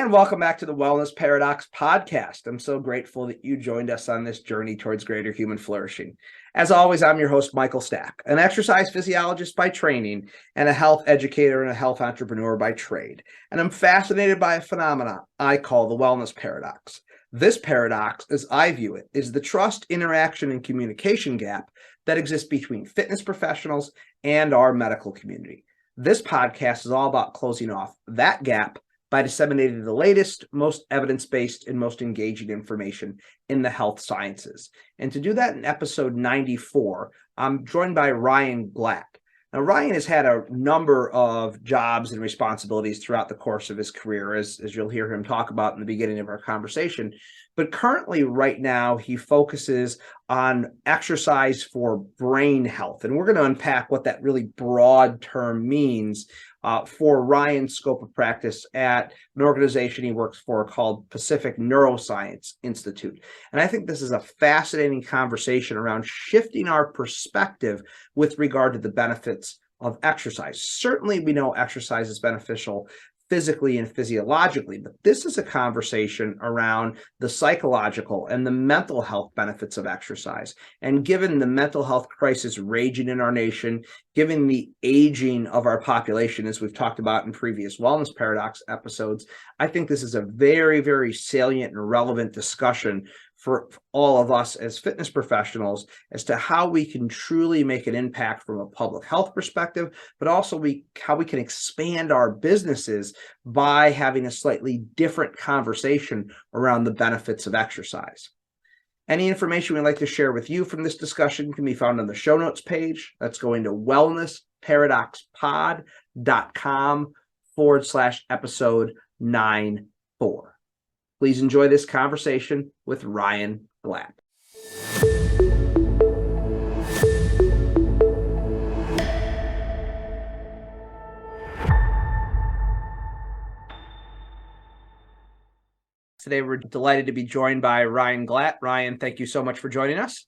And welcome back to the Wellness Paradox podcast. I'm so grateful that you joined us on this journey towards greater human flourishing. As always, I'm your host, Michael Stack, an exercise physiologist by training and a health educator and a health entrepreneur by trade. And I'm fascinated by a phenomenon I call the wellness paradox. This paradox, as I view it, is the trust, interaction, and communication gap that exists between fitness professionals and our medical community. This podcast is all about closing off that gap by disseminating the latest, most evidence-based, and most engaging information in the health sciences. And to do that in episode 94, I'm joined by Ryan Glatt. Now, Ryan has had a number of jobs and responsibilities throughout the course of his career, as you'll hear him talk about in the beginning of our conversation. But currently, right now, he focuses on exercise for brain health. And we're going to unpack what that really broad term means for Ryan's scope of practice at an organization he works for called Pacific Neuroscience Institute. And I think this is a fascinating conversation around shifting our perspective with regard to the benefits of exercise. Certainly, we know exercise is beneficial physically and physiologically, but this is a conversation around the psychological and the mental health benefits of exercise. And given the mental health crisis raging in our nation, given the aging of our population, as we've talked about in previous Wellness Paradox episodes, I think this is a very, very salient and relevant discussion for all of us as fitness professionals as to how we can truly make an impact from a public health perspective, but also how we can expand our businesses by having a slightly different conversation around the benefits of exercise. Any information we'd like to share with you from this discussion can be found on the show notes page. That's going to wellnessparadoxpod.com/episode 94. Please enjoy this conversation with Ryan Glatt. Today, we're delighted to be joined by Ryan Glatt. Ryan, thank you so much for joining us.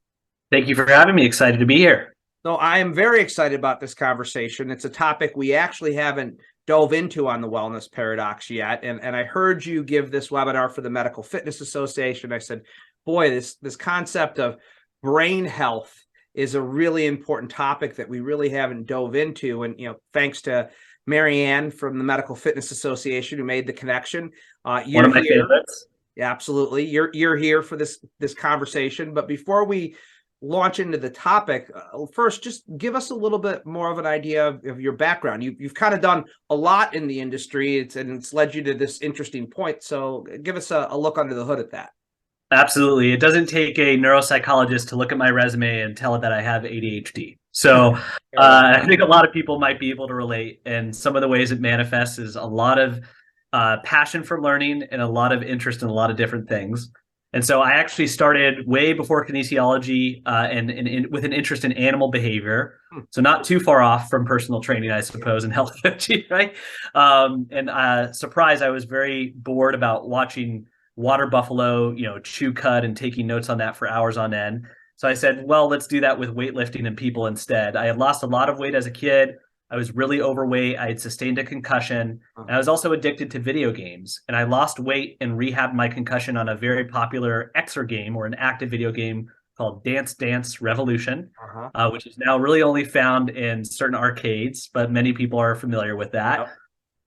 Thank you for having me. Excited to be here. So I am very excited about this conversation. It's a topic we actually haven't dove into on the Wellness Paradox yet. And I heard you give this webinar for the Medical Fitness Association. I said, boy, this concept of brain health is a really important topic that we really haven't dove into. And, thanks to Marianne from the Medical Fitness Association who made the connection. One of my favorites. Yeah, absolutely. You're here for this conversation. But before we launch into the topic, first, just give us a little bit more of an idea of your background. You've kind of done a lot in the industry, and it's led you to this interesting point. So give us a look under the hood at that. Absolutely. It doesn't take a neuropsychologist to look at my resume and tell it that I have ADHD. So I think a lot of people might be able to relate. And some of the ways it manifests is a lot of passion for learning and a lot of interest in a lot of different things. And so I actually started way before kinesiology and with an interest in animal behavior. So not too far off from personal training, I suppose, and health coaching, right? Surprise, I was very bored about watching water buffalo, chew cud and taking notes on that for hours on end. So I said, well, let's do that with weightlifting and people instead. I had lost a lot of weight as a kid. I was really overweight. I had sustained a concussion. And I was also addicted to video games. And I lost weight and rehabbed my concussion on a very popular XR game, or an active video game called Dance Dance Revolution, which is now really only found in certain arcades, but many people are familiar with that. Yep.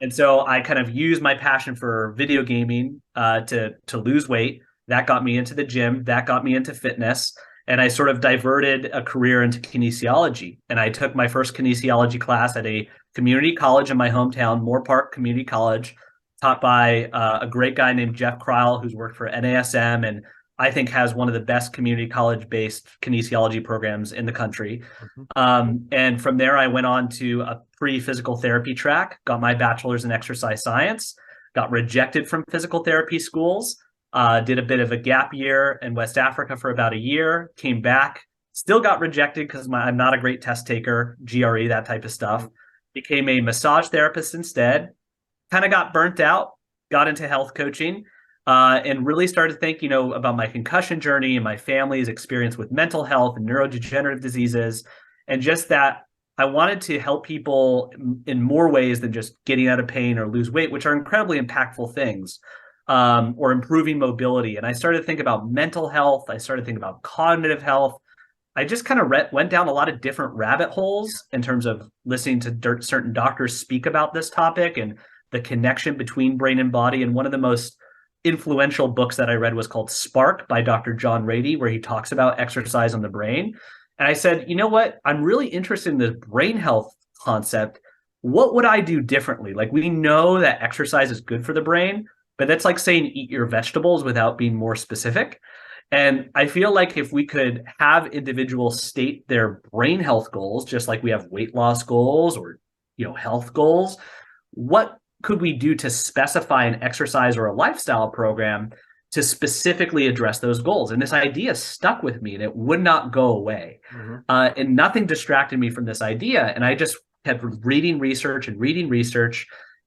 And so I kind of used my passion for video gaming to lose weight. That got me into the gym. That got me into fitness. And I sort of diverted a career into kinesiology. And I took my first kinesiology class at a community college in my hometown, Moore Park Community College, taught by a great guy named Jeff Kreil, who's worked for NASM and I think has one of the best community college-based kinesiology programs in the country. And from there, I went on to a pre-physical therapy track, got my bachelor's in exercise science, got rejected from physical therapy schools, did a bit of a gap year in West Africa for about a year, came back, still got rejected because I'm not a great test taker, GRE, that type of stuff. Became a massage therapist instead, kind of got burnt out, got into health coaching, and really started thinking, about my concussion journey and my family's experience with mental health and neurodegenerative diseases, and just that I wanted to help people in more ways than just getting out of pain or lose weight, which are incredibly impactful things. or improving mobility. And I started to think about mental health. I started to think about cognitive health. I just kind of went down a lot of different rabbit holes in terms of listening to certain doctors speak about this topic and the connection between brain and body. And one of the most influential books that I read was called Spark by Dr. John Ratey, where he talks about exercise on the brain. And I said, you know what? I'm really interested in the brain health concept. What would I do differently? Like, we know that exercise is good for the brain, but that's like saying eat your vegetables without being more specific. And I feel like if we could have individuals state their brain health goals, just like we have weight loss goals or, health goals, what could we do to specify an exercise or a lifestyle program to specifically address those goals? And this idea stuck with me and it would not go away. Mm-hmm. And nothing distracted me from this idea. And I just kept reading research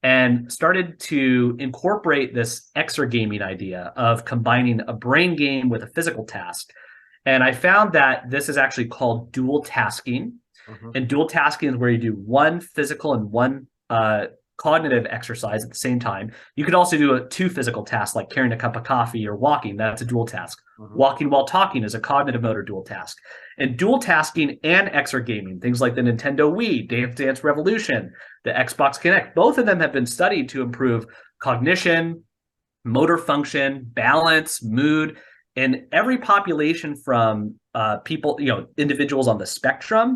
and started to incorporate this exergaming idea of combining a brain game with a physical task. And I found that this is actually called dual tasking. Mm-hmm. And dual tasking is where you do one physical and one cognitive exercise at the same time. You could also do two physical tasks like carrying a cup of coffee or walking. That's a dual task. Mm-hmm. Walking while talking is a cognitive motor dual task. And dual tasking and exergaming, things like the Nintendo Wii, Dance Dance Revolution, the Xbox Kinect, both of them have been studied to improve cognition, motor function, balance, mood, and every population from people, individuals on the spectrum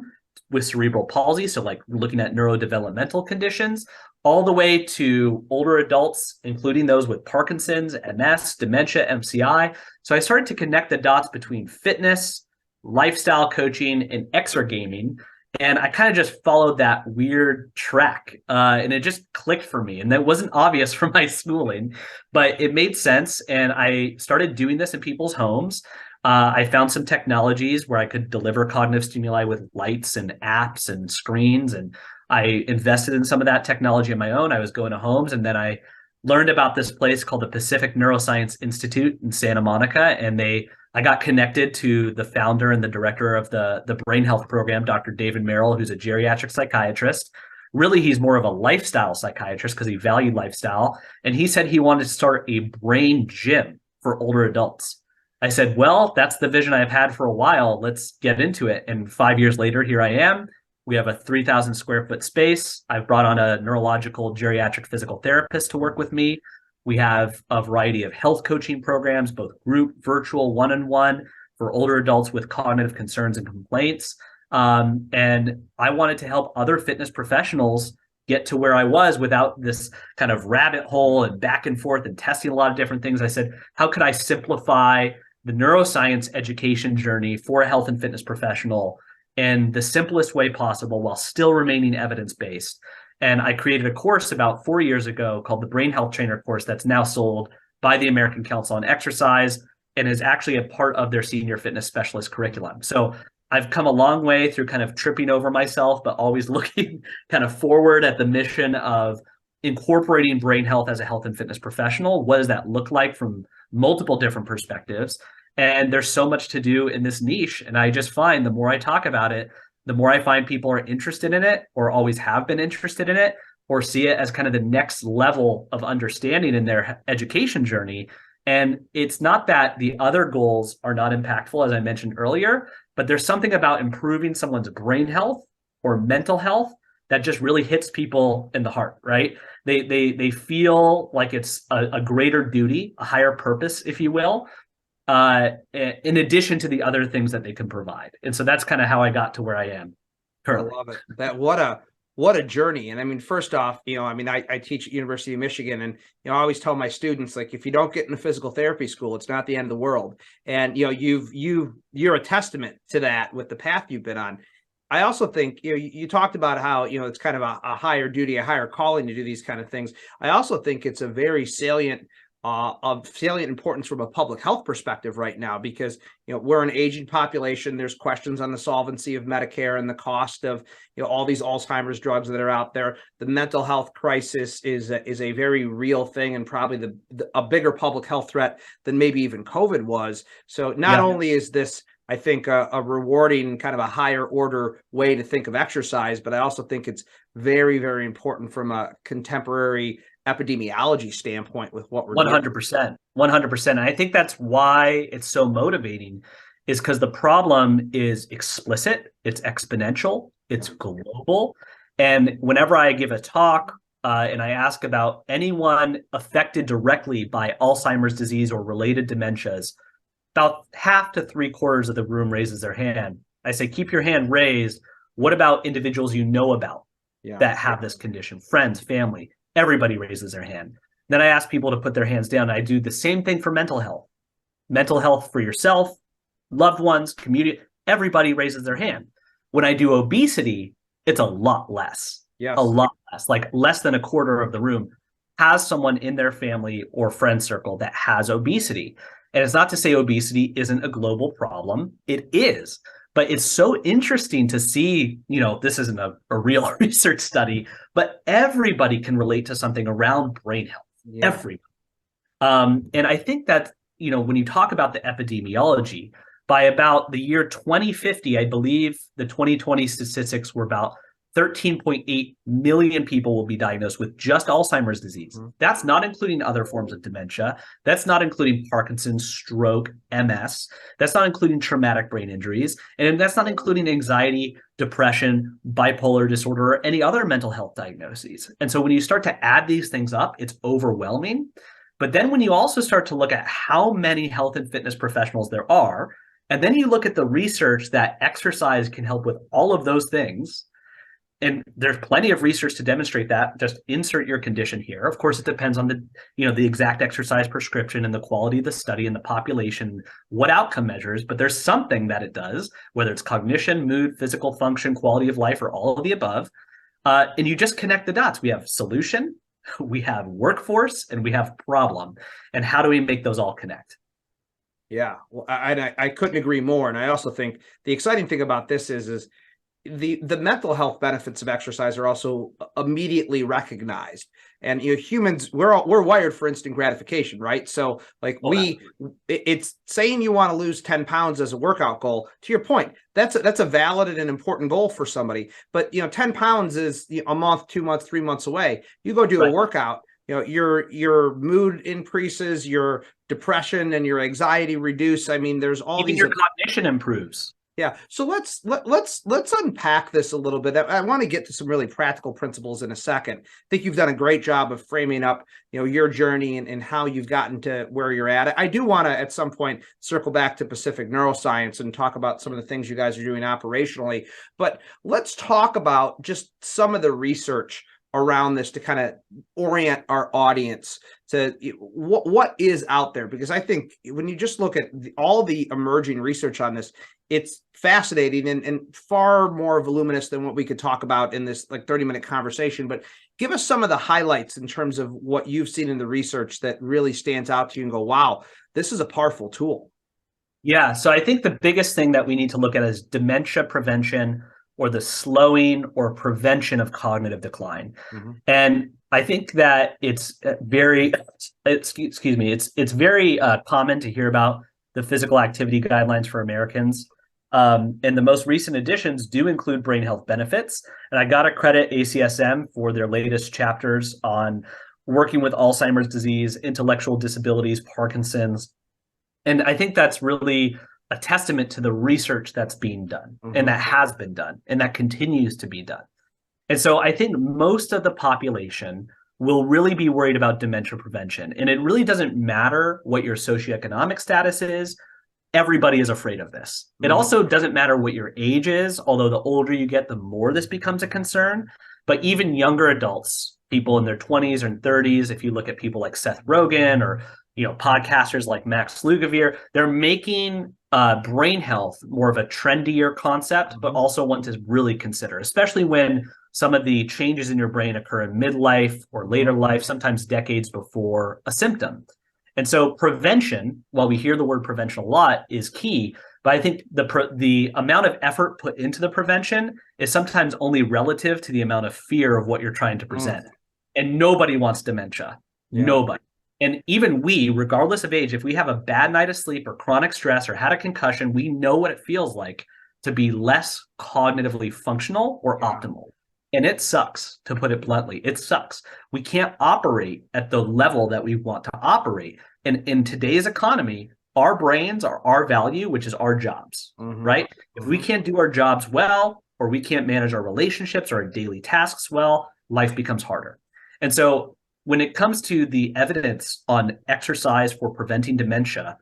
with cerebral palsy, so like looking at neurodevelopmental conditions, all the way to older adults, including those with Parkinson's, MS, dementia, MCI. So I started to connect the dots between fitness, lifestyle coaching, and exergaming. And I kind of just followed that weird track. And it just clicked for me. And that wasn't obvious from my schooling, but it made sense. And I started doing this in people's homes. I found some technologies where I could deliver cognitive stimuli with lights and apps and screens. And I invested in some of that technology on my own. I was going to homes, and then I learned about this place called the Pacific Neuroscience Institute in Santa Monica. And I got connected to the founder and the director of the brain health program, Dr. David Merrill, who's a geriatric psychiatrist. Really, he's more of a lifestyle psychiatrist because he valued lifestyle. And he said he wanted to start a brain gym for older adults. I said, well, that's the vision I've had for a while. Let's get into it. And 5 years later, here I am. We have a 3,000 square foot space. I've brought on a neurological geriatric physical therapist to work with me. We have a variety of health coaching programs, both group, virtual, one-on-one for older adults with cognitive concerns and complaints. And I wanted to help other fitness professionals get to where I was without this kind of rabbit hole and back and forth and testing a lot of different things. I said, how could I simplify the neuroscience education journey for a health and fitness professional in the simplest way possible while still remaining evidence-based? And I created a course about 4 years ago called the Brain Health Trainer course that's now sold by the American Council on Exercise and is actually a part of their senior fitness specialist curriculum. So I've come a long way through kind of tripping over myself, but always looking kind of forward at the mission of incorporating brain health as a health and fitness professional. What does that look like from multiple different perspectives? And there's so much to do in this niche. And I just find the more I talk about it, the more I find people are interested in it or always have been interested in it or see it as kind of the next level of understanding in their education journey. And it's not that the other goals are not impactful, as I mentioned earlier, but there's something about improving someone's brain health or mental health that just really hits people in the heart, right? They feel like it's a greater duty, a higher purpose, if you will, in addition to the other things that they can provide. And so that's kind of how I got to where I am currently. I love it. What a journey. And I mean, first off, I teach at University of Michigan, and, I always tell my students, like, if you don't get in a physical therapy school, it's not the end of the world. And, you're a testament to that with the path you've been on. I also think, you talked about how, it's kind of a higher duty, a higher calling to do these kind of things. I also think it's a very salient of salient importance from a public health perspective right now, because we're an aging population. There's questions on the solvency of Medicare and the cost of all these Alzheimer's drugs that are out there. The mental health crisis is a very real thing, and probably a bigger public health threat than maybe even COVID was. So not only is this, I think, a rewarding kind of a higher order way to think of exercise, but I also think it's very, very important from a contemporary epidemiology standpoint with what we're doing. 100%. 100%. And I think that's why it's so motivating, is because the problem is explicit, it's exponential, it's global. And whenever I give a talk and I ask about anyone affected directly by Alzheimer's disease or related dementias, about half to 3/4 of the room raises their hand. I say, keep your hand raised. What about individuals you know about that have this condition? Friends, family, everybody raises their hand. Then I ask people to put their hands down. I do the same thing for mental health for yourself, loved ones, community, everybody raises their hand. When I do obesity, it's a lot less, a lot less, like less than 1/4 of the room has someone in their family or friend circle that has obesity. And it's not to say obesity isn't a global problem. It is. But it's so interesting to see, this isn't a real research study, but everybody can relate to something around brain health. Yeah. Everybody. And I think that, when you talk about the epidemiology, by about the year 2050, I believe the 2020 statistics were about 13.8 million people will be diagnosed with just Alzheimer's disease. Mm-hmm. That's not including other forms of dementia. That's not including Parkinson's, stroke, MS. That's not including traumatic brain injuries. And that's not including anxiety, depression, bipolar disorder, or any other mental health diagnoses. And so when you start to add these things up, it's overwhelming. But then when you also start to look at how many health and fitness professionals there are, and then you look at the research that exercise can help with all of those things, and there's plenty of research to demonstrate that. Just insert your condition here. Of course, it depends on the exact exercise prescription and the quality of the study and the population, what outcome measures, but there's something that it does, whether it's cognition, mood, physical function, quality of life, or all of the above. And you just connect the dots. We have solution, we have workforce, and we have problem. And how do we make those all connect? Yeah, well, I couldn't agree more. And I also think the exciting thing about this is the mental health benefits of exercise are also immediately recognized. And humans, we're wired for instant gratification, right? So like it's saying you want to lose 10 pounds as a workout goal. To your point, that's a valid and an important goal for somebody. But 10 pounds is a month, 2 months, 3 months away. You go do a workout, your mood increases, your depression and your anxiety reduce. I mean, there's all even your cognition improves. Yeah. So let's unpack this a little bit. I want to get to some really practical principles in a second. I think you've done a great job of framing up, your journey and how you've gotten to where you're at. I do want to, at some point, circle back to Pacific Neuroscience and talk about some of the things you guys are doing operationally. But let's talk about just some of the research around this to kind of orient our audience to what is out there. Because I think when you just look at all the emerging research on this, it's fascinating and far more voluminous than what we could talk about in this 30-minute conversation. But give us some of the highlights in terms of what you've seen in the research that really stands out to you and go, wow, this is a powerful tool. Yeah. So I think the biggest thing that we need to look at is dementia prevention, or the slowing or prevention of cognitive decline. Mm-hmm. And I think that it's very, it's very common to hear about the physical activity guidelines for Americans. And the most recent editions do include brain health benefits. And I got to credit ACSM for their latest chapters on working with Alzheimer's disease, intellectual disabilities, Parkinson's. And I think that's really a testament to the research that's being done, mm-hmm. and that has been done, and that continues to be done. And so I think most of the population will really be worried about dementia prevention. And it really doesn't matter what your socioeconomic status is. Everybody is afraid of this. Mm-hmm. It also doesn't matter what your age is, although the older you get, the more this becomes a concern. But even younger adults, people in their 20s and 30s, if you look at people like Seth Rogen or podcasters like Max Lugavere, they're making brain health more of a trendier concept, but also one to really consider, especially when some of the changes in your brain occur in midlife or later life, sometimes decades before a symptom. And so prevention, while we hear the word prevention a lot, is key. But I think the amount of effort put into the prevention is sometimes only relative to the amount of fear of what you're trying to present. And nobody wants dementia. Yeah. Nobody. And even we, regardless of age, if we have a bad night of sleep or chronic stress or had a concussion, we know what it feels like to be less cognitively functional or optimal. And it sucks, to put it bluntly. It sucks. We can't operate at the level that we want to operate. And in today's economy, our brains are our value, which is our jobs, right? If we can't do our jobs well, or we can't manage our relationships or our daily tasks well, life becomes harder. And so when it comes to the evidence on exercise for preventing dementia,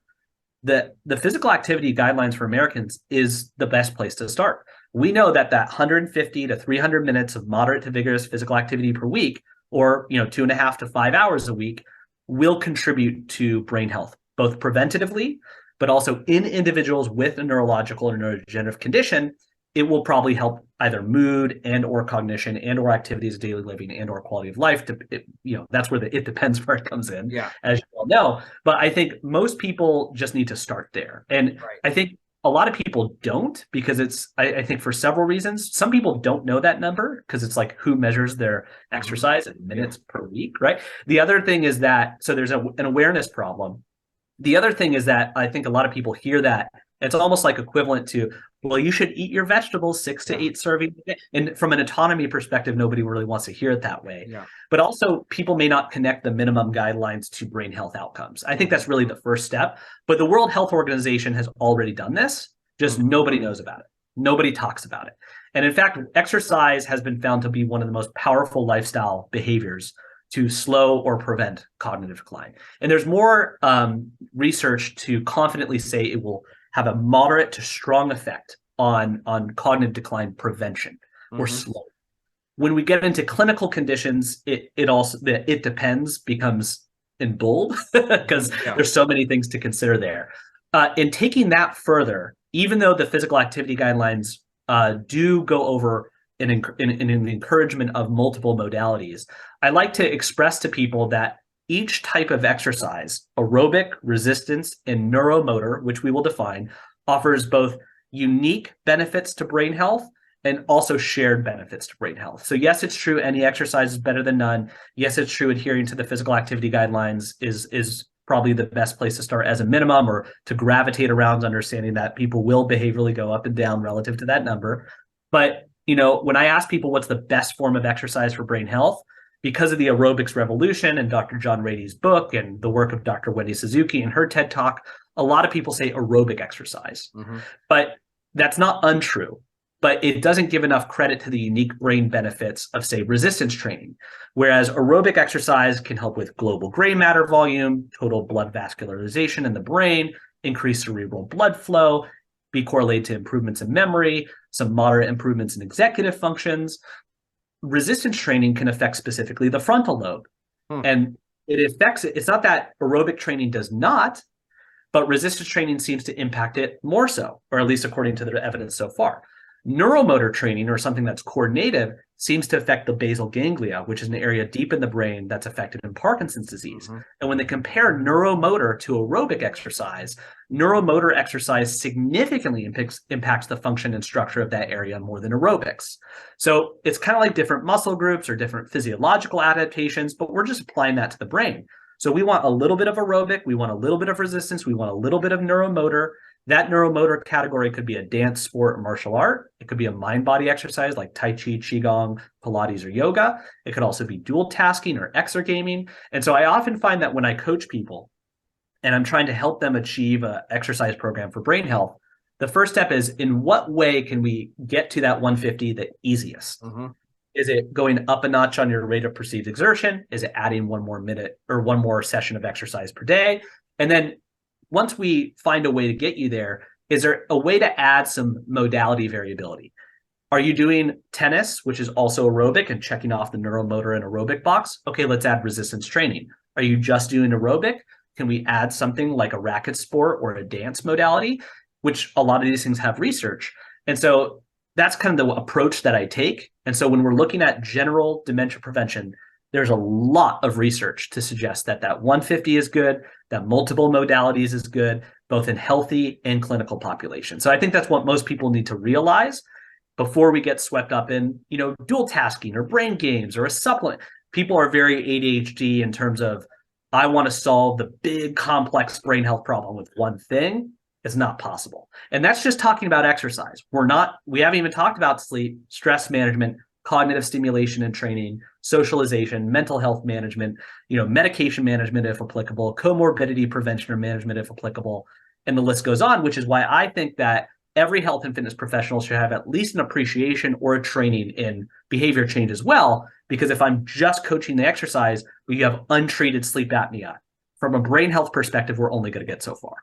the physical activity guidelines for Americans is the best place to start. We know that 150 to 300 minutes of moderate to vigorous physical activity per week, or 2.5 to 5 hours a week, will contribute to brain health, both preventatively, but also in individuals with a neurological or neurodegenerative condition. It will probably help either mood and or cognition and or activities of daily living and or quality of life. That's where it depends where it comes in, as you all know. But I think most people just need to start there. And I think a lot of people don't, because I think for several reasons. Some people don't know that number because it's like, who measures their exercise in minutes per week, right? The other thing is that, so there's an awareness problem. The other thing is that I think a lot of people hear that it's almost like equivalent to, well, you should eat your vegetables 6 to 8 servings a day. And from an autonomy perspective, nobody really wants to hear it that way. But also, people may not connect the minimum guidelines to brain health outcomes. I think that's really the first step. But the World Health Organization has already done this. Just nobody knows about it. Nobody talks about it. And in fact, exercise has been found to be one of the most powerful lifestyle behaviors to slow or prevent cognitive decline. And there's more research to confidently say it will have a moderate to strong effect on cognitive decline prevention or slow. When we get into clinical conditions, it also, the "it depends" becomes in bold because there's so many things to consider there. In taking that further, even though the physical activity guidelines do go over an encouragement of multiple modalities, I like to express to people that each type of exercise, aerobic, resistance, and neuromotor, which we will define, offers both unique benefits to brain health and also shared benefits to brain health. So yes, it's true, any exercise is better than none. Yes, it's true, adhering to the physical activity guidelines is probably the best place to start as a minimum, or to gravitate around understanding that people will behaviorally go up and down relative to that number. But when I ask people what's the best form of exercise for brain health, because of the aerobics revolution and Dr. John Ratey's book and the work of Dr. Wendy Suzuki and her TED Talk, a lot of people say aerobic exercise. But that's not untrue. But it doesn't give enough credit to the unique brain benefits of, say, resistance training. Whereas aerobic exercise can help with global gray matter volume, total blood vascularization in the brain, increase cerebral blood flow, be correlated to improvements in memory, some moderate improvements in executive functions. Resistance training can affect specifically the frontal lobe. And it affects it. It's not that aerobic training does not, but resistance training seems to impact it more so, or at least according to the evidence so far. Neuromotor training, or something that's coordinative, seems to affect the basal ganglia, which is an area deep in the brain that's affected in Parkinson's disease. And when they compare neuromotor to aerobic exercise, neuromotor exercise significantly impacts the function and structure of that area more than aerobics. So it's kind of like different muscle groups or different physiological adaptations, but we're just applying that to the brain. So we want a little bit of aerobic, we want a little bit of resistance, we want a little bit of neuromotor. That neuromotor category could be a dance, sport, or martial art. It could be a mind-body exercise like Tai Chi, Qigong, Pilates, or yoga. It could also be dual tasking or exergaming. And so I often find that when I coach people and I'm trying to help them achieve an exercise program for brain health, the first step is, in what way can we get to that 150 the easiest? Is it going up a notch on your rate of perceived exertion? Is it adding one more minute or one more session of exercise per day? And then once we find a way to get you there, is there a way to add some modality variability? Are you doing tennis, which is also aerobic and checking off the neuromotor and aerobic box? Okay, let's add resistance training. Are you just doing aerobic? Can we add something like a racket sport or a dance modality, which a lot of these things have research? And so that's kind of the approach that I take. And so when we're looking at general dementia prevention, there's a lot of research to suggest that 150 is good, that multiple modalities is good, both in healthy and clinical populations. So I think that's what most people need to realize before we get swept up in, dual tasking or brain games or a supplement. People are very ADHD in terms of, I want to solve the big complex brain health problem with one thing. It's not possible. And that's just talking about exercise. We haven't even talked about sleep, stress management, cognitive stimulation and training, socialization, mental health management, medication management if applicable, comorbidity prevention or management if applicable, and the list goes on, which is why I think that every health and fitness professional should have at least an appreciation or a training in behavior change as well. Because if I'm just coaching the exercise, we have untreated sleep apnea. From a brain health perspective, we're only going to get so far.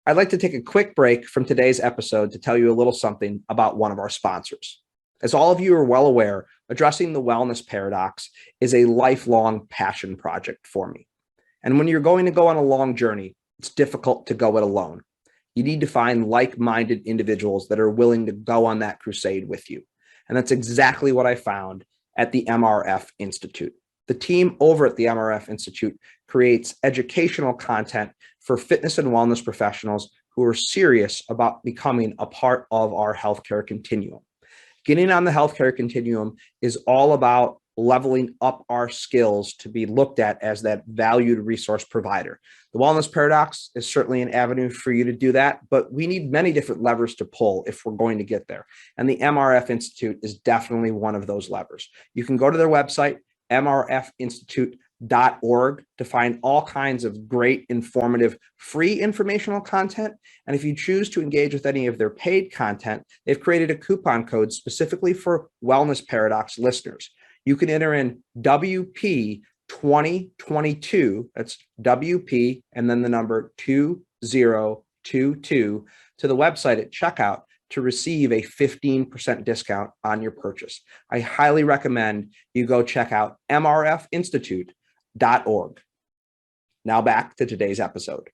I'd like to take a quick break from today's episode to tell you a little something about one of our sponsors. As all of you are well aware, addressing the wellness paradox is a lifelong passion project for me. And when you're going to go on a long journey, it's difficult to go it alone. You need to find like-minded individuals that are willing to go on that crusade with you. And that's exactly what I found at the MRF Institute. The team over at the MRF Institute creates educational content for fitness and wellness professionals who are serious about becoming a part of our healthcare continuum. Getting on the healthcare continuum is all about leveling up our skills to be looked at as that valued resource provider. The wellness paradox is certainly an avenue for you to do that, but we need many different levers to pull if we're going to get there. And the MRF Institute is definitely one of those levers. You can go to their website, mrfinstitute.org, to find all kinds of great, informative, free informational content. And if you choose to engage with any of their paid content, they've created a coupon code specifically for Wellness Paradox listeners. You can enter in WP 2022, that's WP, and then the number 2022 to the website at checkout to receive a 15% discount on your purchase. I highly recommend you go check out mrfinstitute.org. Now back to today's episode.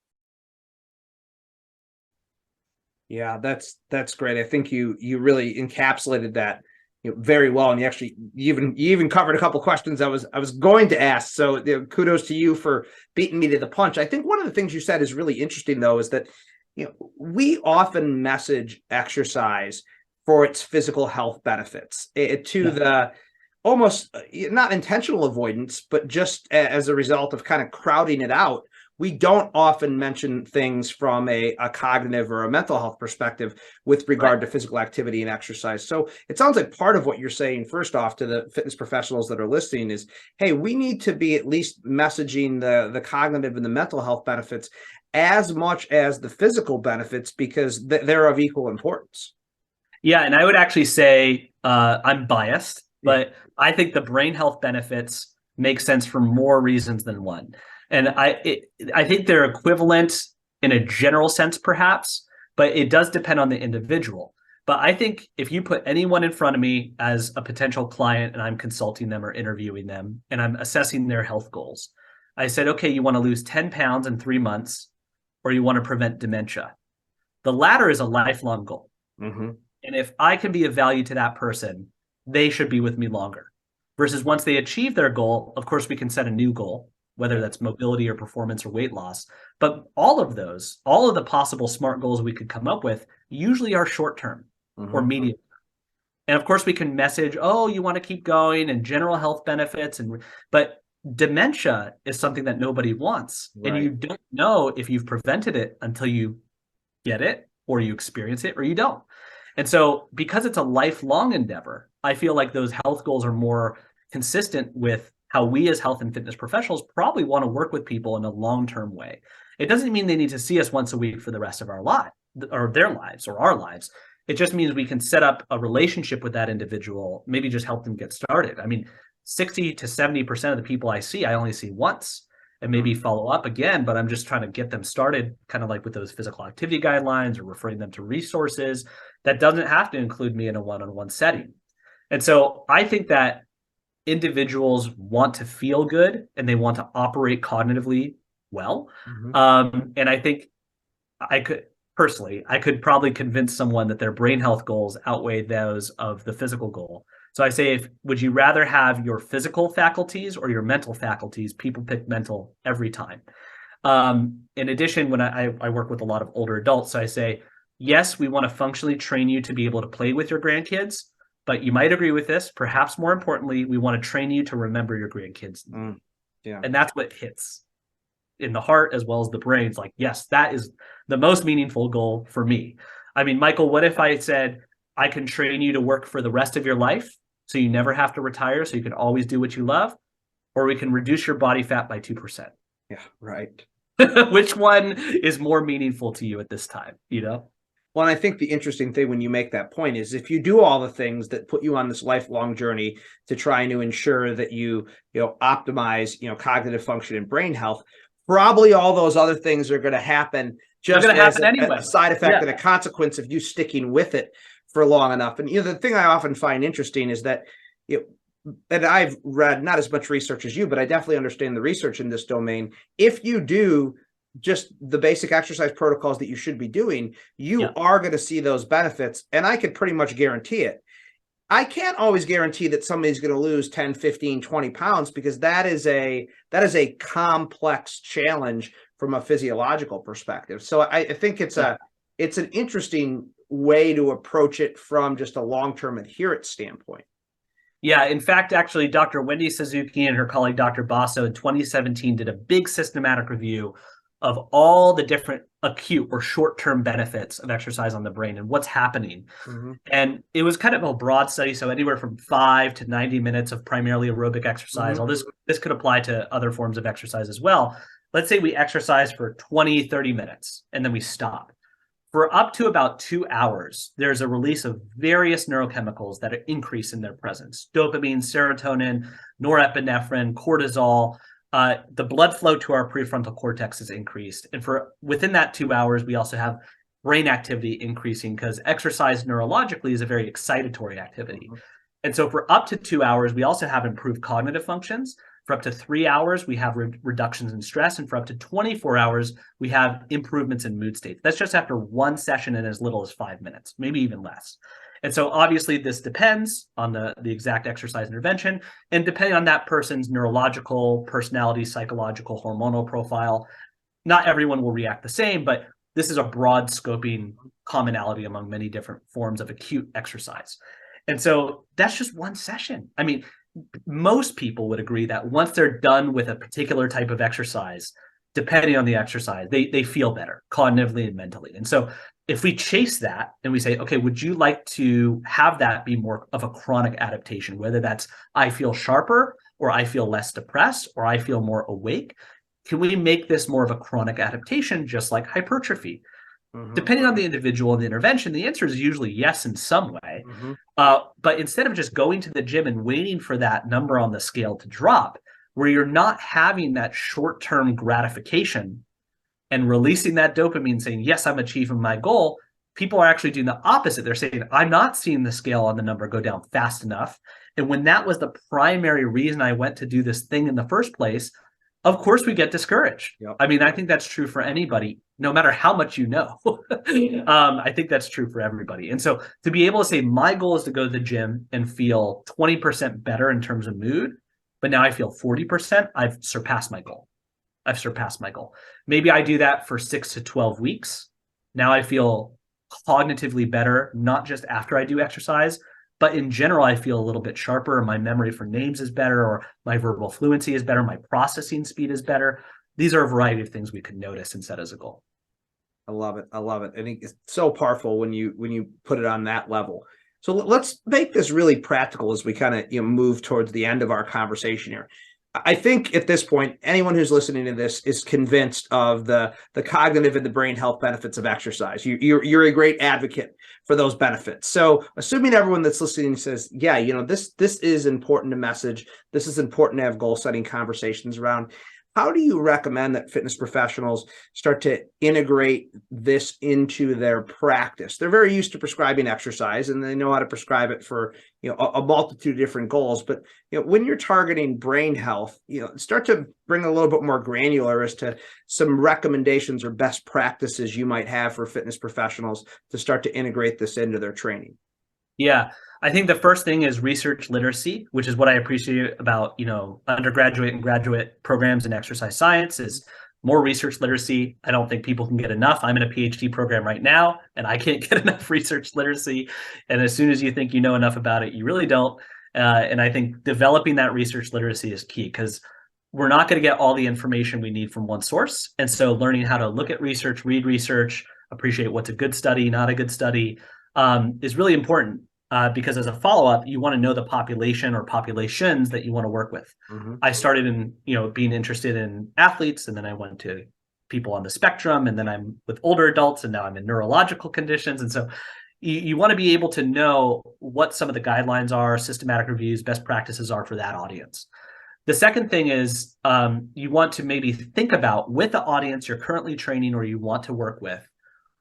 Yeah, that's great. I think you really encapsulated that very well, and you even covered a couple questions I was going to ask. So kudos to you for beating me to the punch. I think one of the things you said is really interesting, though, is that we often message exercise for its physical health benefits the almost not intentional avoidance, but just as a result of kind of crowding it out. We don't often mention things from a cognitive or a mental health perspective with regard to physical activity and exercise. So it sounds like part of what you're saying, first off, to the fitness professionals that are listening is, hey, we need to be at least messaging the cognitive and the mental health benefits as much as the physical benefits, because they're of equal importance. Yeah, and I would actually say I'm biased, but I think the brain health benefits make sense for more reasons than one. And I think they're equivalent in a general sense, perhaps, but it does depend on the individual. But I think if you put anyone in front of me as a potential client and I'm consulting them or interviewing them and I'm assessing their health goals, I said, okay, you want to lose 10 pounds in 3 months, or you want to prevent dementia. The latter is a lifelong goal. Mm-hmm. And if I can be of value to that person, they should be with me longer. Versus once they achieve their goal, of course, we can set a new goal, whether that's mobility or performance or weight loss. But all of the possible SMART goals we could come up with usually are short-term or medium. And of course, we can message, oh, you want to keep going, and general health benefits. But dementia is something that nobody wants. Right. And you don't know if you've prevented it until you get it, or you experience it, or you don't. And so because it's a lifelong endeavor, I feel like those health goals are more consistent with how we as health and fitness professionals probably want to work with people in a long-term way. It doesn't mean they need to see us once a week for the rest of our life, or their lives, or our lives. It just means we can set up a relationship with that individual, maybe just help them get started. I mean, 60 to 70% of the people I see, I only see once, and maybe follow up again, but I'm just trying to get them started, kind of like with those physical activity guidelines or referring them to resources. That doesn't have to include me in a one-on-one setting. And so I think that individuals want to feel good and they want to operate cognitively well. And I think I could probably convince someone that their brain health goals outweigh those of the physical goal. So I say, would you rather have your physical faculties or your mental faculties? People pick mental every time. In addition, when I work with a lot of older adults, so I say, yes, we want to functionally train you to be able to play with your grandkids, but you might agree with this. Perhaps more importantly, we want to train you to remember your grandkids. And that's what hits in the heart as well as the brain. It's like, yes, that is the most meaningful goal for me. I mean, Michael, what if I said, I can train you to work for the rest of your life, so you never have to retire, so you can always do what you love, or we can reduce your body fat by 2%. Yeah, right. Which one is more meaningful to you at this time, Well, and I think the interesting thing when you make that point is if you do all the things that put you on this lifelong journey to try to ensure that you optimize, cognitive function and brain health, probably all those other things are going to happen just as anyway. a side effect and a consequence of you sticking with it for long enough. And the thing I often find interesting is that and I've read not as much research as you, but I definitely understand the research in this domain. If you do just the basic exercise protocols that you should be doing, you are going to see those benefits. And I could pretty much guarantee it. I can't always guarantee that somebody's going to lose 10, 15, 20 pounds because that is a complex challenge from a physiological perspective. So I think it's an interesting way to approach it from just a long-term adherence standpoint. Yeah, in fact, actually, Dr. Wendy Suzuki and her colleague, Dr. Basso, in 2017 did a big systematic review of all the different acute or short-term benefits of exercise on the brain and what's happening. Mm-hmm. And it was kind of a broad study, so anywhere from 5 to 90 minutes of primarily aerobic exercise. Mm-hmm. This could apply to other forms of exercise as well. Let's say we exercise for 20, 30 minutes, and then we stop. For up to about 2 hours, there's a release of various neurochemicals that increase in their presence. Dopamine, serotonin, norepinephrine, cortisol. The blood flow to our prefrontal cortex is increased. And within that 2 hours, we also have brain activity increasing because exercise neurologically is a very excitatory activity. Mm-hmm. And so for up to 2 hours, we also have improved cognitive functions. For up to 3 hours, we have reductions in stress. And for up to 24 hours, we have improvements in mood states. That's just after one session in as little as 5 minutes, maybe even less. And so obviously this depends on the exact exercise intervention and depending on that person's neurological, personality, psychological, hormonal profile. Not everyone will react the same, but this is a broad scoping commonality among many different forms of acute exercise. And so that's just one session. I mean, most people would agree that once they're done with a particular type of exercise, depending on the exercise, they feel better cognitively and mentally. And so if we chase that and we say, okay, would you like to have that be more of a chronic adaptation, whether that's I feel sharper or I feel less depressed or I feel more awake? Can we make this more of a chronic adaptation, just like hypertrophy? Mm-hmm. Depending on the individual and the intervention, the answer is usually yes in some way. Mm-hmm. But instead of just going to the gym and waiting for that number on the scale to drop, where you're not having that short-term gratification and releasing that dopamine saying, yes, I'm achieving my goal, people are actually doing the opposite. They're saying, I'm not seeing the scale on the number go down fast enough. And when that was the primary reason I went to do this thing in the first place, of course we get discouraged. Yep. I mean, I think that's true for anybody, no matter how much you know. I think that's true for everybody. And so to be able to say, my goal is to go to the gym and feel 20% better in terms of mood, but now I feel 40%, I've surpassed my goal. Maybe I do that for 6 to 12 weeks. Now I feel cognitively better, not just after I do exercise, but in general, I feel a little bit sharper. My memory for names is better, or my verbal fluency is better. My processing speed is better. These are a variety of things we can notice and set as a goal. I love it. I think it's so powerful when you put it on that level. So let's make this really practical as we kind of move towards the end of our conversation here. I think at this point, anyone who's listening to this is convinced of the cognitive and the brain health benefits of exercise. You're a great advocate for those benefits. So assuming everyone that's listening says, yeah, this is important to message. This is important to have goal setting conversations around. How do you recommend that fitness professionals start to integrate this into their practice? They're very used to prescribing exercise and they know how to prescribe it for a multitude of different goals. But when you're targeting brain health, start to bring a little bit more granular as to some recommendations or best practices you might have for fitness professionals to start to integrate this into their training. Yeah, I think the first thing is research literacy, which is what I appreciate about, undergraduate and graduate programs in exercise science is more research literacy. I don't think people can get enough. I'm in a PhD program right now, and I can't get enough research literacy. And as soon as you think you know enough about it, you really don't. And I think developing that research literacy is key because we're not going to get all the information we need from one source. And so learning how to look at research, read research, appreciate what's a good study, not a good study, is really important because as a follow-up, you want to know the population or populations that you want to work with. I started in, being interested in athletes, and then I went to people on the spectrum, and then I'm with older adults, and now I'm in neurological conditions. And so you want to be able to know what some of the guidelines are, systematic reviews, best practices are for that audience. The second thing is you want to maybe think about, with the audience you're currently training or you want to work with,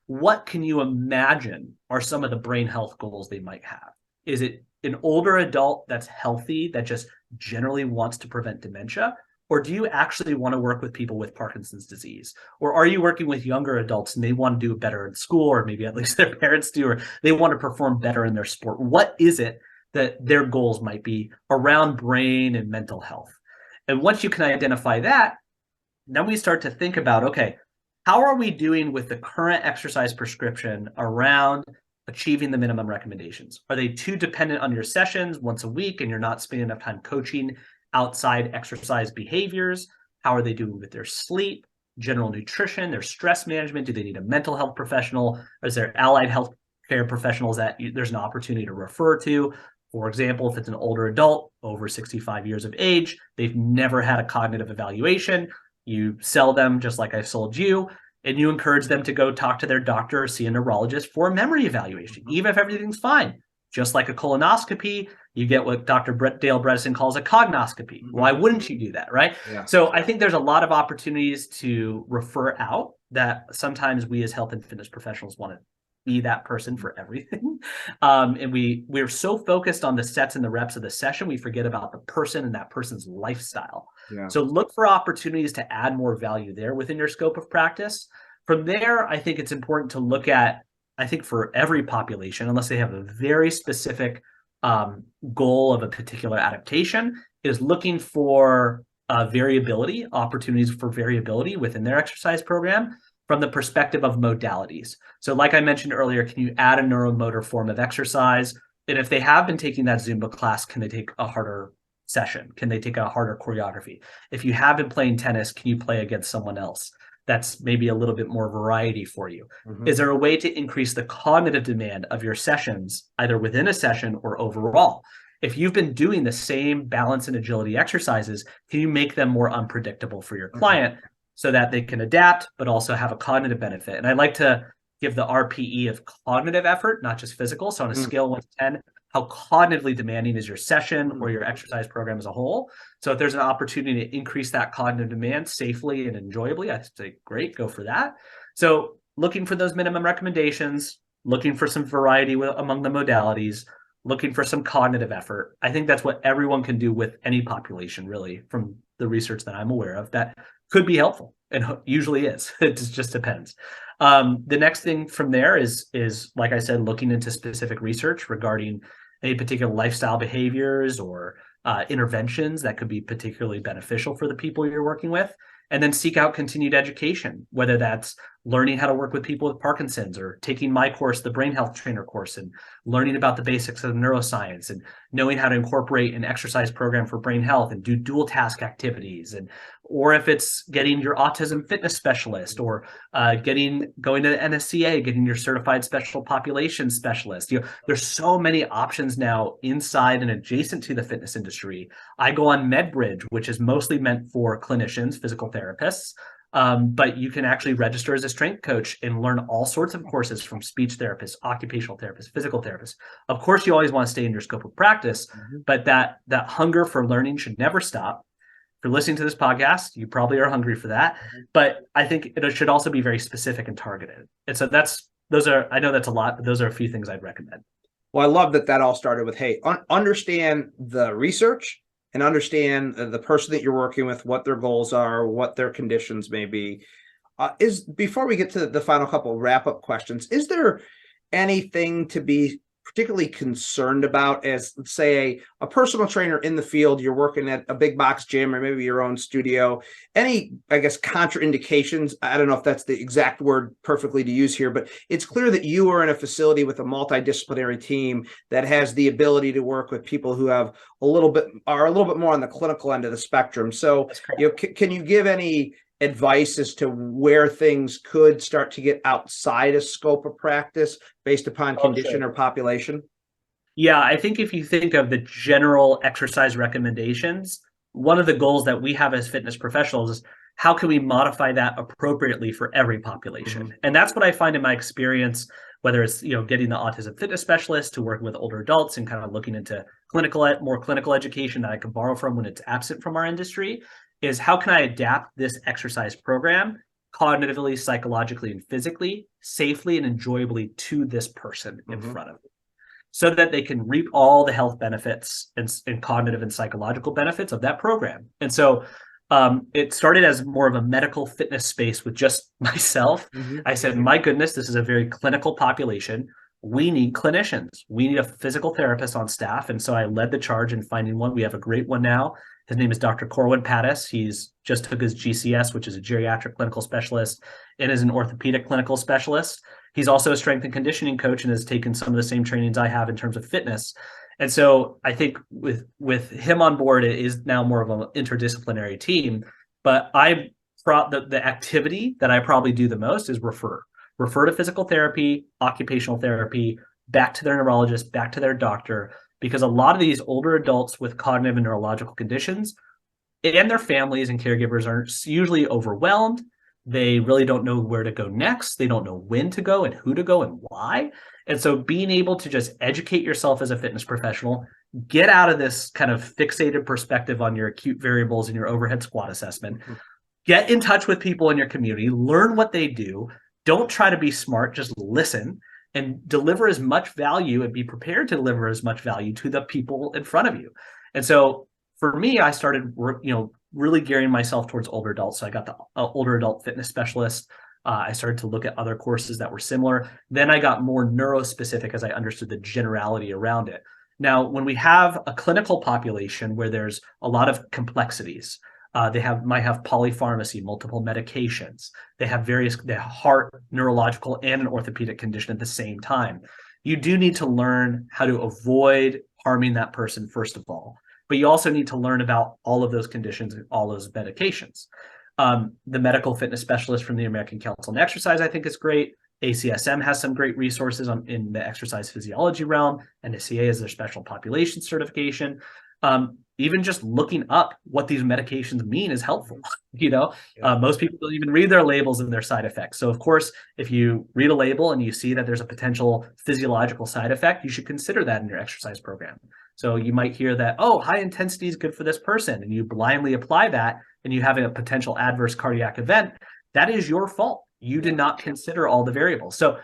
what can you imagine are some of the brain health goals they might have? Is it an older adult that's healthy, that just generally wants to prevent dementia? Or do you actually want to work with people with Parkinson's disease? Or are you working with younger adults and they want to do better in school, or maybe at least their parents do, or they want to perform better in their sport? What is it that their goals might be around brain and mental health? And once you can identify that, then we start to think about, okay, how are we doing with the current exercise prescription around achieving the minimum recommendations? Are they too dependent on your sessions once a week and you're not spending enough time coaching outside exercise behaviors? How are they doing with their sleep, general nutrition, their stress management? Do they need a mental health professional? Or is there allied health care professionals that there's an opportunity to refer to? For example, if it's an older adult over 65 years of age, they've never had a cognitive evaluation, you sell them just like I sold you, and you encourage them to go talk to their doctor or see a neurologist for a memory evaluation, even if everything's fine. Just like a colonoscopy, you get what Dr. Dale Bredesen calls a cognoscopy. Why wouldn't you do that, right? Yeah. So I think there's a lot of opportunities to refer out that sometimes we as health and fitness professionals want to be that person for everything. And we're so focused on the sets and the reps of the session, we forget about the person and that person's lifestyle. Yeah. So look for opportunities to add more value there within your scope of practice. From there, I think it's important to look at, I think for every population, unless they have a very specific goal of a particular adaptation, is looking for variability, opportunities for variability within their exercise program from the perspective of modalities. So like I mentioned earlier, can you add a neuromotor form of exercise? And if they have been taking that Zumba class, can they take a harder session? Can they take a harder choreography? If you have been playing tennis, can you play against someone else? That's maybe a little bit more variety for you. Is there a way to increase the cognitive demand of your sessions, either within a session or overall? If you've been doing the same balance and agility exercises, can you make them more unpredictable for your client so that they can adapt, but also have a cognitive benefit? And I like to give the RPE of cognitive effort, not just physical. So on a scale of 1 to 10, how cognitively demanding is your session or your exercise program as a whole? So if there's an opportunity to increase that cognitive demand safely and enjoyably, I'd say great, go for that. So looking for those minimum recommendations, looking for some variety among the modalities, looking for some cognitive effort. I think that's what everyone can do with any population, really, from the research that I'm aware of, that could be helpful, and usually is. It just depends. The next thing from there is, like I said, looking into specific research regarding any particular lifestyle behaviors or interventions that could be particularly beneficial for the people you're working with. And then seek out continued education, whether that's learning how to work with people with Parkinson's, or taking my course, the Brain Health Trainer course, and learning about the basics of neuroscience, and knowing how to incorporate an exercise program for brain health and do dual task activities. Or if it's getting your autism fitness specialist, or going to the NSCA, getting your certified special population specialist. There's so many options now inside and adjacent to the fitness industry. I go on MedBridge, which is mostly meant for clinicians, physical therapists. But you can actually register as a strength coach and learn all sorts of courses from speech therapists, occupational therapists, physical therapists. Of course, you always want to stay in your scope of practice, but that hunger for learning should never stop. If you're listening to this podcast, you probably are hungry for that, but I think it should also be very specific and targeted. And so I know that's a lot, but those are a few things I'd recommend. Well, I love that all started with, hey, understand the research and understand the person that you're working with, what their goals are, what their conditions may be. Before we get to the final couple of wrap-up questions, is there anything to be particularly concerned about as, let's say, a personal trainer in the field, you're working at a big box gym or maybe your own studio, any, I guess, contraindications? I don't know if that's the exact word perfectly to use here, but it's clear that you are in a facility with a multidisciplinary team that has the ability to work with people who have are a little bit more on the clinical end of the spectrum. So, can you give any advice as to where things could start to get outside a scope of practice based upon condition or population? Yeah, I think if you think of the general exercise recommendations, one of the goals that we have as fitness professionals is how can we modify that appropriately for every population? Mm-hmm. And that's what I find in my experience, whether it's getting the autism fitness specialist to working with older adults and kind of looking into more clinical education that I can borrow from when it's absent from our industry, is how can I adapt this exercise program cognitively, psychologically, and physically, safely and enjoyably to this person in front of me, so that they can reap all the health benefits and cognitive and psychological benefits of that program. And so it started as more of a medical fitness space with just myself. I said, my goodness, this is a very clinical population. We need clinicians. We need a physical therapist on staff. And so I led the charge in finding one. We have a great one now. His name is Dr. Corwin Pattis. He's just took his GCS, which is a geriatric clinical specialist, and is an orthopedic clinical specialist. He's also a strength and conditioning coach and has taken some of the same trainings I have in terms of fitness. And so I think with him on board, it is now more of an interdisciplinary team. But the activity that I probably do the most is refer to physical therapy, occupational therapy, back to their neurologist, back to their doctor, because a lot of these older adults with cognitive and neurological conditions and their families and caregivers are usually overwhelmed. They really don't know where to go next. They don't know when to go and who to go and why. And so being able to just educate yourself as a fitness professional, get out of this kind of fixated perspective on your acute variables and your overhead squat assessment, get in touch with people in your community, learn what they do. Don't try to be smart, just listen and deliver as much value and be prepared to deliver as much value to the people in front of you. And so for me, I started, really gearing myself towards older adults. So I got the older adult fitness specialist. I started to look at other courses that were similar. Then I got more neurospecific as I understood the generality around it. Now, when we have a clinical population where there's a lot of complexities, they might have polypharmacy, multiple medications. They have the heart, neurological, and an orthopedic condition at the same time. You do need to learn how to avoid harming that person, first of all. But you also need to learn about all of those conditions and all those medications. The medical fitness specialist from the American Council on Exercise, I think, is great. ACSM has some great resources in the exercise physiology realm, and NSCA is their special population certification. Even just looking up what these medications mean is helpful. Most people don't even read their labels and their side effects. So of course, if you read a label and you see that there's a potential physiological side effect, you should consider that in your exercise program. So you might hear that, high intensity is good for this person, and you blindly apply that and you have a potential adverse cardiac event. That is your fault. You did not consider all the variables. So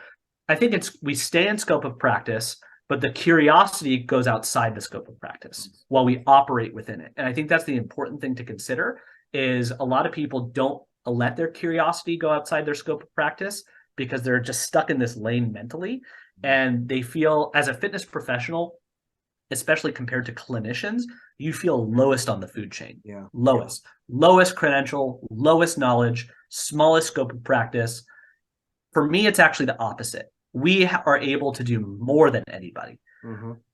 I think we stay in scope of practice, but the curiosity goes outside the scope of practice while we operate within it. And I think that's the important thing to consider, is a lot of people don't let their curiosity go outside their scope of practice because they're just stuck in this lane mentally. And they feel, as a fitness professional, especially compared to clinicians, you feel lowest on the food chain. Lowest credential, lowest knowledge, smallest scope of practice. For me, it's actually the opposite. We are able to do more than anybody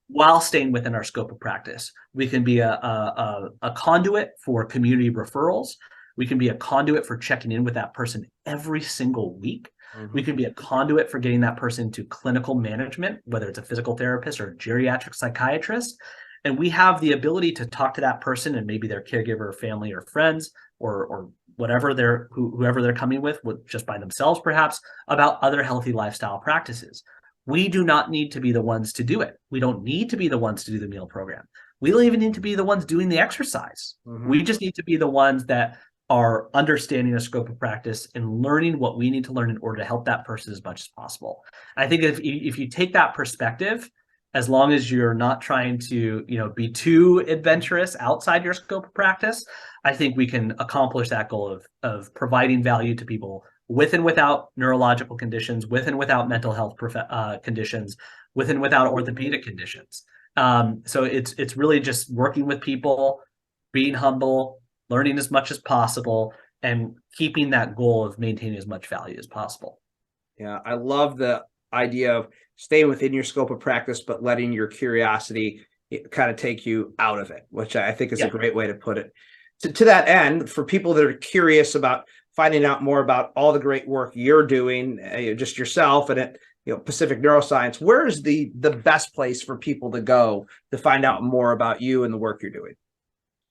while staying within our scope of practice. We can be a conduit for community referrals. We can be a conduit for checking in with that person every single week. We can be a conduit for getting that person to clinical management, whether it's a physical therapist or a geriatric psychiatrist. And we have the ability to talk to that person and maybe their caregiver or family or friends or whatever whoever they're coming with just by themselves, perhaps, about other healthy lifestyle practices. We do not need to be the ones to do it. We don't need to be the ones to do the meal program. We don't even need to be the ones doing the exercise. We just need to be the ones that are understanding the scope of practice and learning what we need to learn in order to help that person as much as possible. I think if you take that perspective, as long as you're not trying to, be too adventurous outside your scope of practice, I think we can accomplish that goal of providing value to people with and without neurological conditions, with and without mental health conditions, with and without orthopedic conditions. So it's really just working with people, being humble, learning as much as possible, and keeping that goal of maintaining as much value as possible. Yeah, I love the idea of staying within your scope of practice, but letting your curiosity kind of take you out of it, which I think is a great way to put it. To that end, for people that are curious about finding out more about all the great work you're doing, just yourself and at Pacific Neuroscience, where is the best place for people to go to find out more about you and the work you're doing?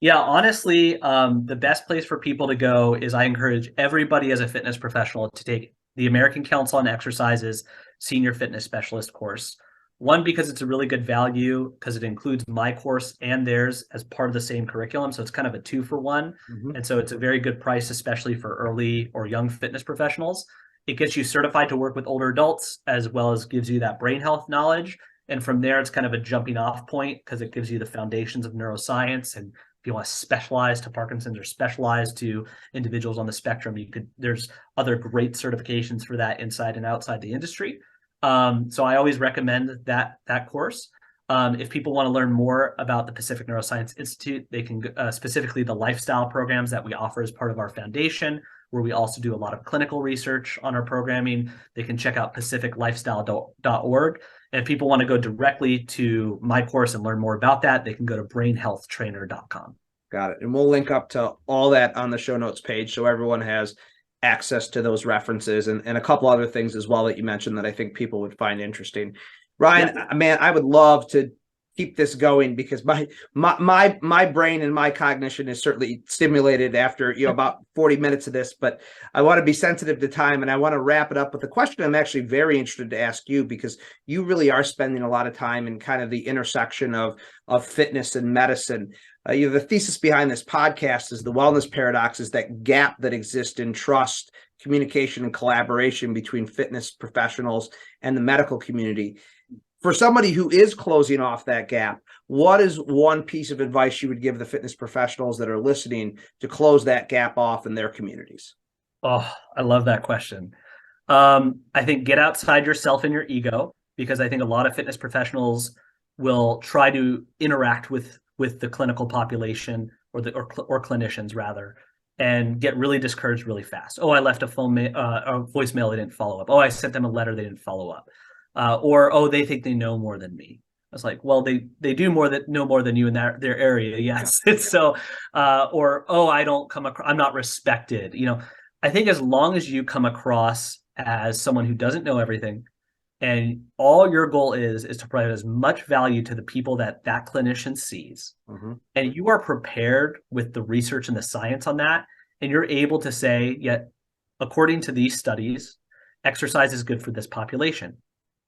Yeah, honestly, the best place for people to go is I encourage everybody as a fitness professional to take the American Council on Exercise's Senior Fitness Specialist course. One, because it's a really good value because it includes my course and theirs as part of the same curriculum. So it's kind of a 2-for-1. Mm-hmm. And so it's a very good price, especially for early or young fitness professionals. It gets you certified to work with older adults, as well as gives you that brain health knowledge. And from there, it's kind of a jumping off point because it gives you the foundations of neuroscience. And if you want to specialize to Parkinson's or specialize to individuals on the spectrum, there's other great certifications for that inside and outside the industry. So I always recommend that course. If people want to learn more about the Pacific Neuroscience Institute, they can specifically the lifestyle programs that we offer as part of our foundation, where we also do a lot of clinical research on our programming. They can check out pacificlifestyle.org. And if people want to go directly to my course and learn more about that, they can go to brainhealthtrainer.com. Got it. And we'll link up to all that on the show notes page so everyone has access to those references and a couple other things as well that you mentioned that I think people would find interesting. Ryan, man, I would love to keep this going because my brain and my cognition is certainly stimulated after about 40 minutes of this, but I want to be sensitive to time and I want to wrap it up with a question I'm actually very interested to ask you because you really are spending a lot of time in kind of the intersection of fitness and medicine. The thesis behind this podcast is the wellness paradox is that gap that exists in trust, communication, and collaboration between fitness professionals and the medical community. For somebody who is closing off that gap, what is one piece of advice you would give the fitness professionals that are listening to close that gap off in their communities? Oh, I love that question. I think get outside yourself and your ego, because I think a lot of fitness professionals will try to interact with the clinical population or clinicians rather, and get really discouraged really fast. Oh, I left a voicemail, they didn't follow up. Oh, I sent them a letter, they didn't follow up. Or, oh, they think they know more than me. I was like, well, they do know more than you in their area. Yes. So, or, oh, I'm not respected. I think as long as you come across as someone who doesn't know everything and all your goal is to provide as much value to the people that clinician sees, mm-hmm. and you are prepared with the research and the science on that, and you're able to say, yet, according to these studies, exercise is good for this population.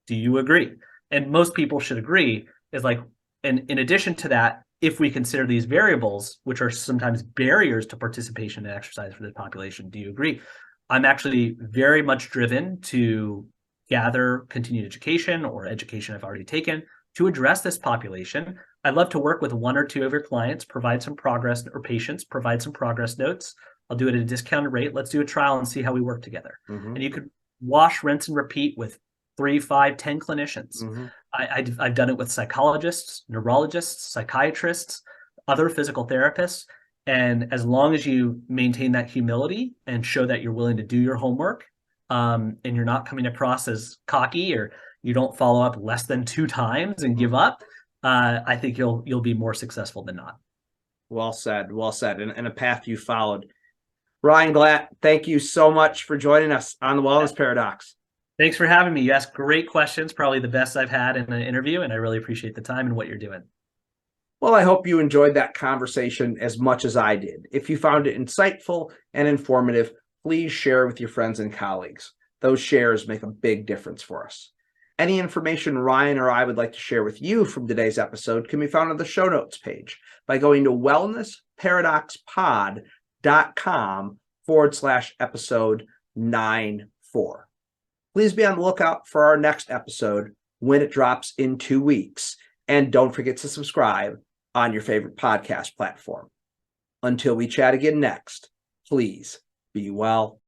Do you agree? And most people should agree is like, and in addition to that, if we consider these variables, which are sometimes barriers to participation in exercise for this population, do you agree? I'm actually very much driven to gather continued education or education I've already taken to address this population. I'd love to work with one or two of your clients, provide some progress, or patients, provide some progress notes. I'll do it at a discounted rate. Let's do a trial and see how we work together. Mm-hmm. And you could wash, rinse, and repeat with 3, 5, 10 clinicians. Mm-hmm. I've done it with psychologists, neurologists, psychiatrists, other physical therapists. And as long as you maintain that humility and show that you're willing to do your homework, and you're not coming across as cocky or you don't follow up less than 2 times and give up, I think you'll be more successful than not. Well said. Well said. And a path you followed. Ryan Glatt, thank you so much for joining us on the Wellness Paradox. Thanks for having me. You asked great questions, probably the best I've had in an interview, and I really appreciate the time and what you're doing. Well, I hope you enjoyed that conversation as much as I did. If you found it insightful and informative, please share with your friends and colleagues. Those shares make a big difference for us. Any information Ryan or I would like to share with you from today's episode can be found on the show notes page by going to wellnessparadoxpod.com/episode 94. Please be on the lookout for our next episode when it drops in 2 weeks. And don't forget to subscribe on your favorite podcast platform. Until we chat again next, please be well.